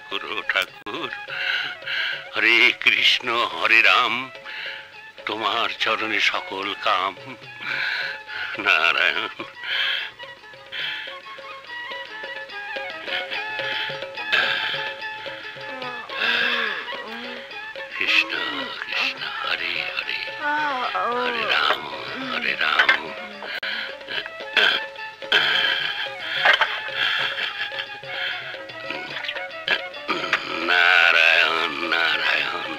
করো ঠাকুর। হরে কৃষ্ণ হরে রাম, তোমার চরণে সকল কাম। নারায়ণ। কৃষ্ণ কৃষ্ণ হরে হরে, হরে রাম হরে রাম। নারায়ণ নারায়ণ।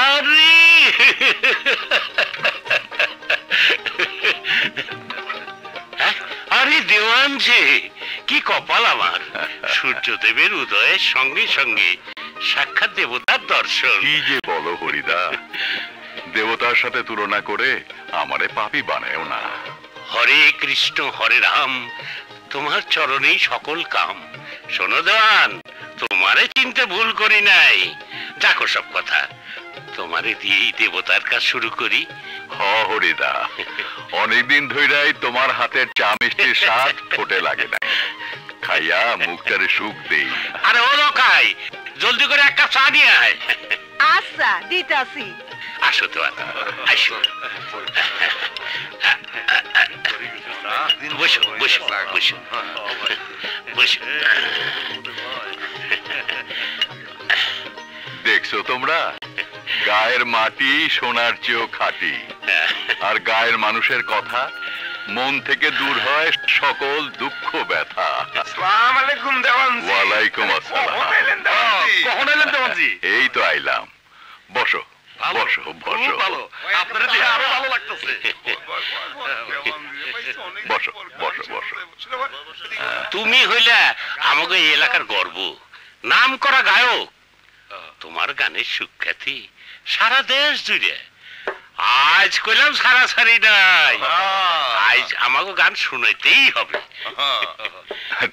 আরে আরে দেওয়ান যে, কি কপাল আমার! সূর্যদেবের উদয়ের সঙ্গে সঙ্গে সাক্ষাৎ দেবতার দর্শন। কি যে বলো হরিদা, দেবতার সাথে তুলনা করে আমারে পাপী বানায়ও না। হরে কৃষ্ণ হরে রাম, তোমার চরণেই সকল কাম। শোনো দেওয়ান, তোমারে চিনতে ভুল করি নাই। দেখো সব কথা, তোমারে দিয়েই দেবতার কাজ শুরু করি। হ হরিদা, অনেকদিন ধইরাই তোমার হাতের চা মিষ্টির স্বাদ ঠোঁটে লাগে না। খাইয়া মুখটারে সুখ দেই। আরে ও লোকাই, জলদি করে এক কাপ চা নিয়ে আয়। আচ্ছা দিতাছি। আসো তো, আসো। বসো বসো বসো বসো। দেখছো তোমরা, গায়ের মাটি সোনার চেয়েও খাঁটি। আর গায়ের মানুষের কথা মন থেকে দূর হয় সকল দুঃখ ব্যথা। আসসালামু আলাইকুম দেওয়ানজি। ওয়ালাইকুম আসসালাম। কখন এলেন দেওয়ানজি? এই তো আইলাম। বসো বসো বসো। ভালো, আপনার দেখে আরো ভালো লাগতেছে। বসো বসো বসো। তুমি হইলা আমাকে এই এলাকার গর্ব, নাম করা গায়ক। তোমার গানের সুখ্যাতি সারা দেশ জুড়ে। আজ কইলাম সারাসারি নাই, আজ আমাকে গান শুনাইতেই হবে।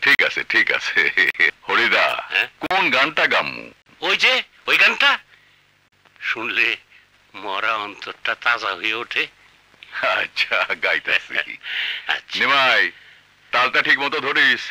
ঠিক আছে ঠিক আছে। হরিদা, কোন গানটা গামু? ওই যে ওই গানটা শুনলে মরা অন্তরটা তাজা হয়ে ওঠে। আচ্ছা গাইতেছি। আচ্ছা। নিমাই, তালটা ঠিক মতো ধরিস।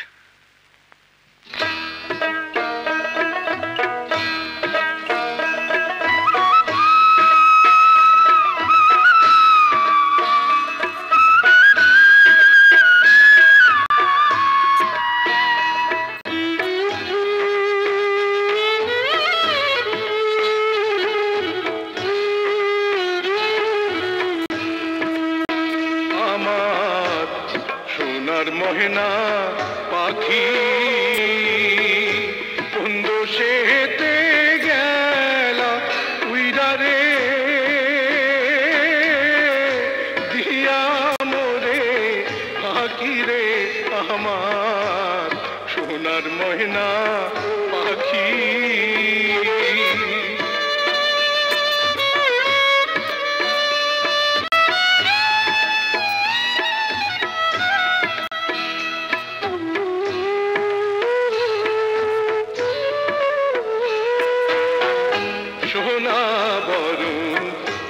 মহেনা পাখি কোন সেতে গেলা উইরা রে দিয়া মোরে পাখি রে আমার সোনার মহেনা পাখি।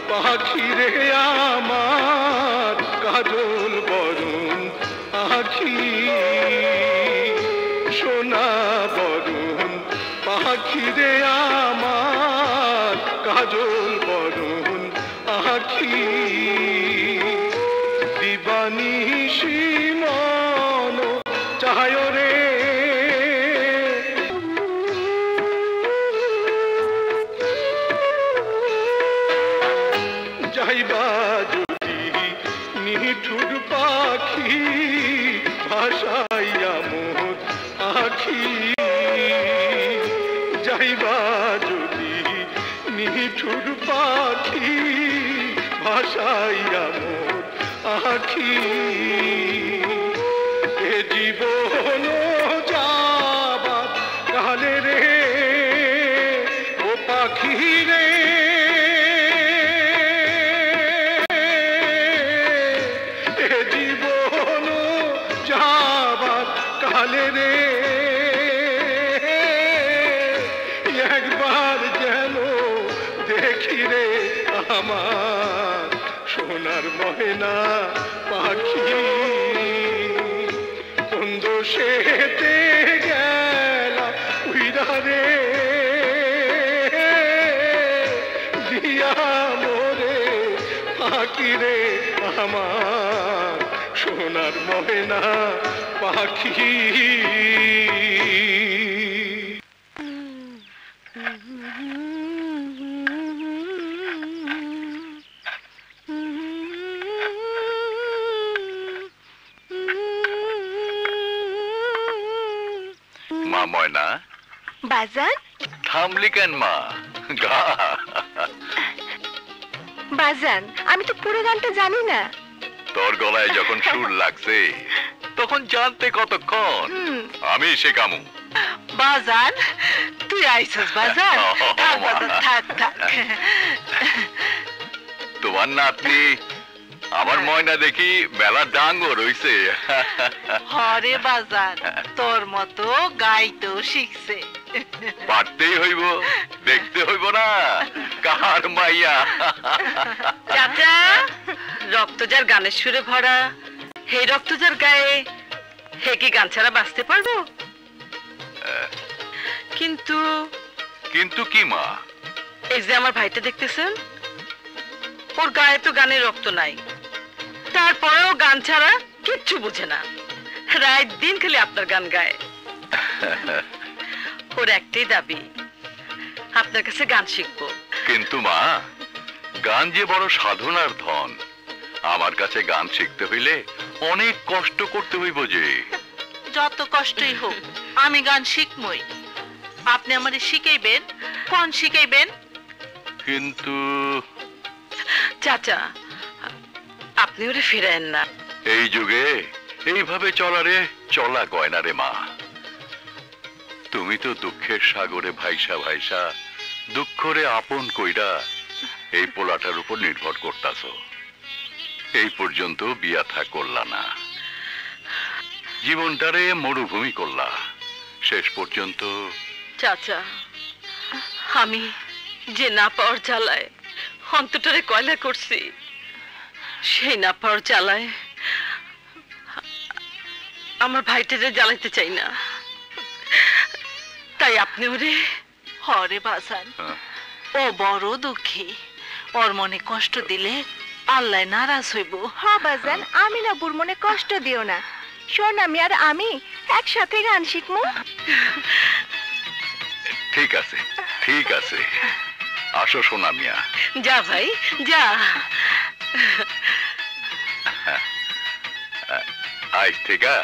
পাখিরে আমার কাজল বরণ আখি, সোনা বরণ পাখিরে আমার কাজল বরণ আখি। দিবানিশি মন চায় রে যাইবা যদি নিঠুর পাখি ভাসাইয়া মোর আখি। যাইবা যদি নিঠুর পাখি ভাসাইয়া মোর আখি। এ জীবন যাবা কালে রে ও পাখি রে রে একবার যেন দেখি রে আমার সোনার ময়না পাখি কোন দোষেতে গেলা উইরা রে দিয়া মোরে পাখি রে আমার সোনার ময়না পাখি মা ময়না বাজান থামলি কেন মা গা বাজান আমি তো পুরো গানটা জানি না। তোর গলায় যখন সুর লাগছে তখন জানতে কতক্ষণ আমি শেখামু বাজান তুই আইসস বাজান থাক থাক তোমার নাতনি আমার ময়না দেখি মেলা ডাঙ্গ রইছে হরে বাজান তোর মতো গাইতো শিখছে। পারতেই হইব দেখতে হইব না কার মাইয়া চাচা রক্তজার গানের সুরে ভরা হে রক্তজার গায়ে হে কি গান ছাড়া বাঁচতে পারবো? কিন্তু কিন্তু কি মা এই যে আমার ভাইটা দেখতেছেন ওর গায়ে তো গানের রক্ত নাই, তারপরেও গান ছাড়া কিচ্ছু বুঝে না, রাত দিন খালি আপনার গান গায়। ওর একটাই দাবি আপনার কাছে গান শিখবো। কিন্তু মা গান যে বড় সাধনার ধন, আমার কাছে গান শিখতে হইলে অনেক কষ্ট করতে হইব যে। যত কষ্টই হোক আমি গান শিখবই। আপনি আমারে শিখাইবেন, কোন শিখাইবেন? কিন্তু চাচা আপনি ওরে ফিরায়েন না। এই যুগে এইভাবে চলারে চলা গয়না রে মা। তুমি তো দুঃখের সাগরে ভাইসা ভাইসা দুঃখরে আপন কইরা এই পোলাটার উপর নির্ভর করতাছ। এই পর্যন্ত বিয়া থা করলা না, জীবনটারে মরুভূমি করলা, শেষ পর্যন্ত। চাচা আমি যে না পাওয়ার জ্বালায় অন্তটারে কয়লা করছি, সেই না পাওয়ার জ্বালায় আমার ভাইটারে জ্বালাইতে চাই না। তাই আপনি ওরে হরে বাসান, ও বড় দুঃখী, ওর মনে কষ্ট দিলে আল্লাহ নারাজ হইব। হ্যাঁ বাজান আমি না বুর মনে কষ্ট দিও না। শোন আমি আর আমি একসাথে গান শিখবো। ঠিক আছে ঠিক আছে, আসো সোনা মিয়া। যা ভাই যা। আজ থেকে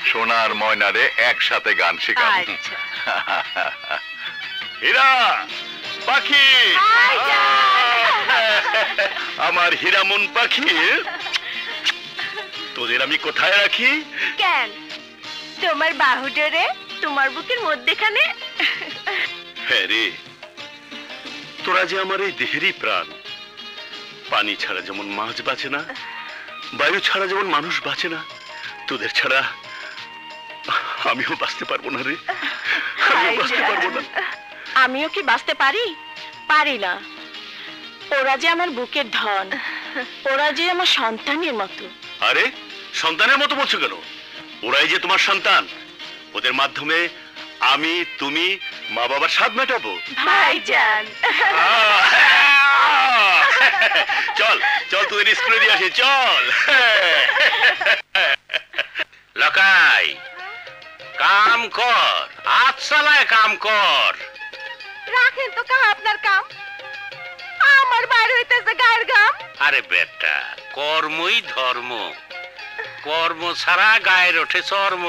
সোনার ময়নারে একসাথে গান শেখাবো। আচ্ছা। হীরা পাখি, আমার হীরামন পাখি, তোদের আমি কোথায় রাখি? কেন তোমার বাহুডোরে তোমার বুকের মধ্যেখানে? হ্যাঁ রে, তোরা যে আমার এই দেহেরই প্রাণ। পানি ছাড়া যেমন মাছ বাঁচে না, বায়ু ছাড়া যেমন মানুষ বাঁচে না, তোদের ছাড়া আমিও বাঁচতে পারবো না রে, আমিও বাঁচতে পারবো না। আমিও কি বাঁচতে পারি? পারি না। ওরা যে আমার বুকের ধন, ওরা যে আমার সন্তানের মতো। আরে সন্তানের মতো বলছো কেন? ওরাই যে তোমার সন্তান, ওদের মাধ্যমে আমি তুমি মা বাবার স্বাদ মেটাবো। ভাইজান চল চল তোদের স্কুলে দিয়ে আসি, চল। লকাই কাম কর, হাত চালায় কাম কর। রাখেন তো কা আপনার কাম, আমার বাইরে হইতেছে গায়ের গাম। আরে বেটা, কর্মই ধর্ম, কর্ম ছাড়া গায়ের ওঠে চর্ম।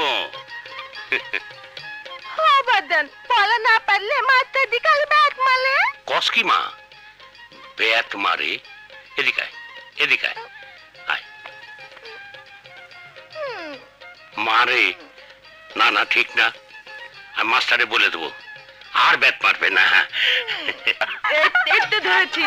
বাদান বলা না পারলে মাথা দিকাল ব্যাট মালে। কসকি মা ব্যাট মারে? এদিকে আয়, এদিকে আয়, আয়। মারে না না ঠিক না, আমি মাস্টারে বলে দেবো আর ব্যাট মারবে না। একটু ধরেছি।